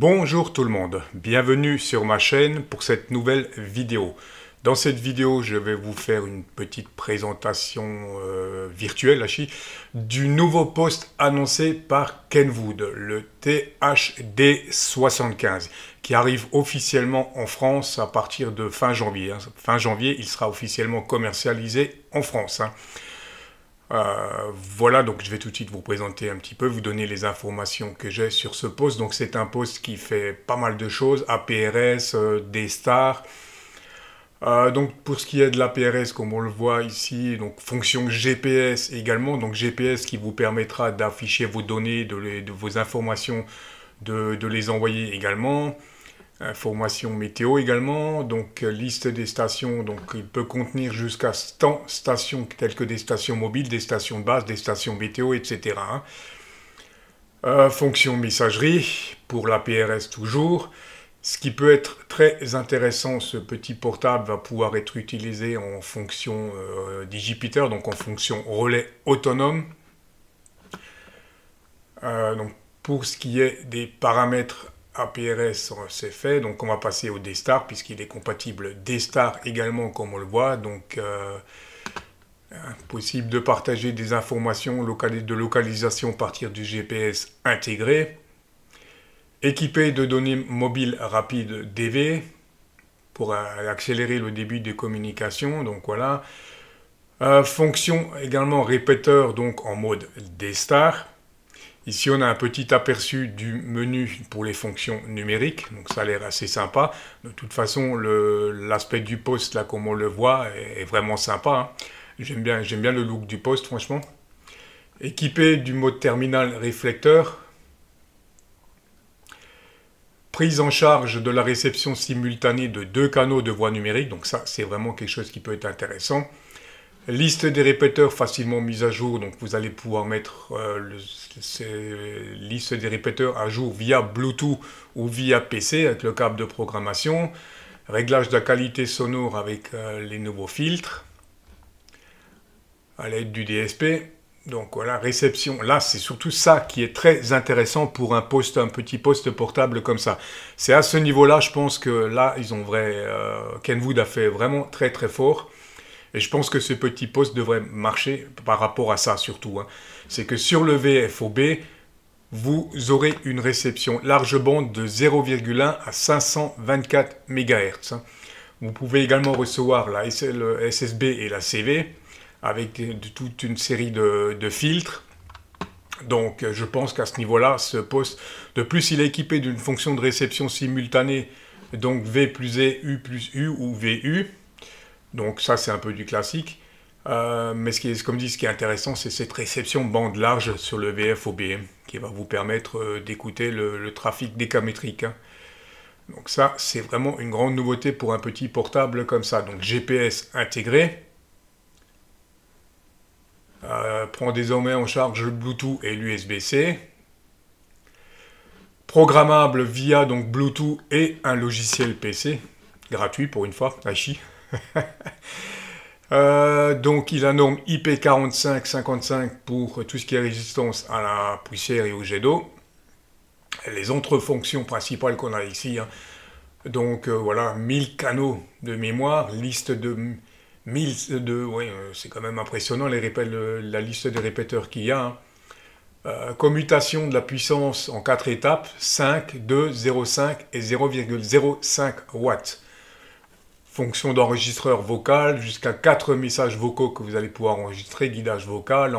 Bonjour tout le monde, bienvenue sur ma chaîne pour cette nouvelle vidéo. Dans cette vidéo, je vais vous faire une petite présentation virtuelle du nouveau poste annoncé par Kenwood, le THD75, qui arrive officiellement en France à partir de fin janvier. Fin janvier, il sera officiellement commercialisé en France. Voilà, donc je vais tout de suite vous présenter un petit peu, vous donner les informations que j'ai sur ce poste. Donc c'est un poste qui fait pas mal de choses, APRS, D-Star. Donc pour ce qui est de l'APRS, comme on le voit ici, donc fonction GPS également, donc GPS qui vous permettra d'afficher vos données, de vos informations, de les envoyer également. Information météo également, donc liste des stations, donc il peut contenir jusqu'à 100 stations telles que des stations mobiles, des stations de base, des stations météo, etc. Fonction messagerie, pour la PRS toujours. Ce qui peut être très intéressant, ce petit portable va pouvoir être utilisé en fonction Digipeater, donc en fonction relais autonome. Donc pour ce qui est des paramètres APRS, c'est fait, donc on va passer au D-Star puisqu'il est compatible D-Star également comme on le voit, donc possible de partager des informations de localisation à partir du GPS intégré, équipé de données mobiles rapides DV pour accélérer le début des communications, donc voilà. Fonction également répéteur, donc en mode D-Star. Ici, on a un petit aperçu du menu pour les fonctions numériques, donc ça a l'air assez sympa. De toute façon, l'aspect du poste, là, comme on le voit, est vraiment sympa. J'aime bien le look du poste, franchement. Équipé du mode terminal réflecteur. Prise en charge de la réception simultanée de 2 canaux de voix numérique, donc ça, c'est vraiment quelque chose qui peut être intéressant. Liste des répéteurs facilement mise à jour, donc vous allez pouvoir mettre liste des répéteurs à jour via Bluetooth ou via PC avec le câble de programmation. Réglage de la qualité sonore avec les nouveaux filtres à l'aide du DSP. Donc voilà, réception. Là, c'est surtout ça qui est très intéressant pour un petit poste portable comme ça. C'est à ce niveau-là, je pense que là, Kenwood a fait vraiment très très fort. Et je pense que ce petit poste devrait marcher par rapport à ça surtout. C'est que sur le VFOB, vous aurez une réception large bande de 0,1 à 524 MHz. Vous pouvez également recevoir le SSB et la CV avec toute une série de filtres. Donc je pense qu'à ce niveau-là, ce poste, de plus il est équipé d'une fonction de réception simultanée, donc V plus E, U plus U ou VU. Donc ça, c'est un peu du classique. Mais ce qui est intéressant, c'est cette réception bande large sur le VFOB qui va vous permettre d'écouter le trafic décamétrique. Donc ça, c'est vraiment une grande nouveauté pour un petit portable comme ça. Donc GPS intégré. Prend désormais en charge le Bluetooth et l'USB-C. Programmable via donc Bluetooth et un logiciel PC. Gratuit pour une fois, Achi. Donc il a norme IP4555 pour tout ce qui est résistance à la poussière et au jet d'eau. Les autres fonctions principales qu'on a ici, donc voilà, 1000 canaux de mémoire, liste de 1000 c'est quand même impressionnant la liste des répéteurs qu'il y a. Commutation de la puissance en 4 étapes, 5, 2, 0,5 et 0,05 watts. Fonction d'enregistreur vocal, jusqu'à 4 messages vocaux que vous allez pouvoir enregistrer, guidage vocal,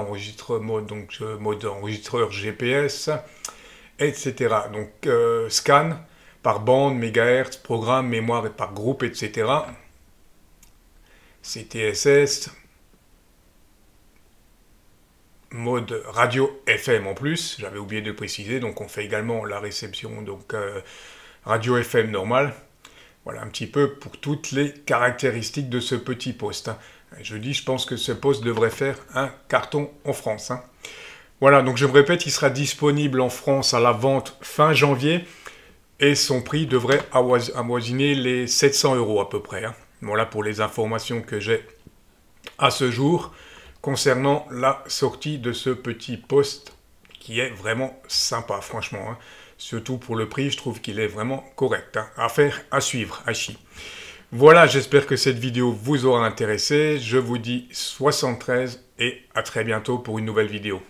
mode enregistreur GPS, etc. Donc scan par bande, mégahertz, programme, mémoire et par groupe, etc. CTSS, mode radio FM en plus, j'avais oublié de préciser, donc on fait également la réception, donc radio FM normale. Voilà un petit peu pour toutes les caractéristiques de ce petit poste. Je pense que ce poste devrait faire un carton en France. Voilà, donc je me répète, il sera disponible en France à la vente fin janvier et son prix devrait avoisiner les 700 € à peu près. Voilà pour les informations que j'ai à ce jour concernant la sortie de ce petit poste qui est vraiment sympa, franchement. Surtout pour le prix, je trouve qu'il est vraiment correct. Hein. Affaire à suivre, Hachi. Voilà, j'espère que cette vidéo vous aura intéressé. Je vous dis 73 et à très bientôt pour une nouvelle vidéo.